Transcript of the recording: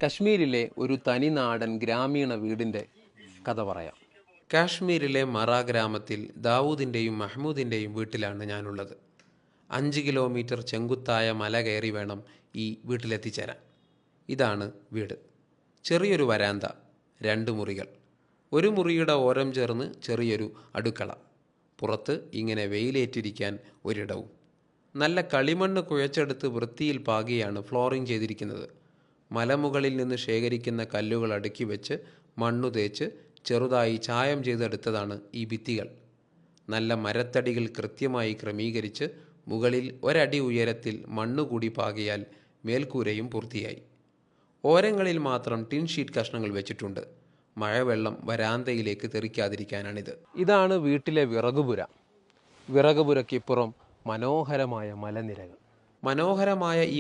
കശ്മീരിലെ ഒരു തനിനാടൻ ഗ്രാമീണ വീടിൻ്റെ കഥ പറയാം. കാശ്മീരിലെ മറ ഗ്രാമത്തിൽ ദാവൂദിൻ്റെയും മഹ്മൂദിൻ്റെയും വീട്ടിലാണ് ഞാനുള്ളത്. 5 കിലോമീറ്റർ ചെങ്കുത്തായ മല കയറി വേണം ഈ വീട്ടിലെത്തിച്ചേരാൻ. ഇതാണ് വീട്. ചെറിയൊരു വരാന്ത, 2 മുറികൾ, ഒരു മുറിയുടെ ഓരം ചേർന്ന് ചെറിയൊരു അടുക്കള, പുറത്ത് ഇങ്ങനെ വെയിലേറ്റിരിക്കാൻ ഒരിടവും. നല്ല കളിമണ്ണ് കുഴച്ചെടുത്ത് വൃത്തിയിൽ പാകിയാണ് ഫ്ലോറിംഗ് ചെയ്തിരിക്കുന്നത്. മലമുകളിൽ നിന്ന് ശേഖരിക്കുന്ന കല്ലുകൾ അടുക്കി വെച്ച് മണ്ണു തേച്ച് ചെറുതായി ചായം ചെയ്തെടുത്തതാണ് ഈ ഭിത്തികൾ. നല്ല മരത്തടികൾ കൃത്യമായി ക്രമീകരിച്ച് മുകളിൽ ഒരടി ഉയരത്തിൽ മണ്ണുകൂടി പാകിയാൽ മേൽക്കൂരയും പൂർത്തിയായി. ഓരങ്ങളിൽ മാത്രം ടിൻ ഷീറ്റ് കഷ്ണങ്ങൾ വെച്ചിട്ടുണ്ട്. മഴവെള്ളം വരാന്തയിലേക്ക് തെറിക്കാതിരിക്കാനാണിത്. ഇതാണ് വീട്ടിലെ വിറകുപുര. വിറകുപുരയ്ക്കിപ്പുറം മനോഹരമായ മലനിരകൾ. മനോഹരമായ ഈ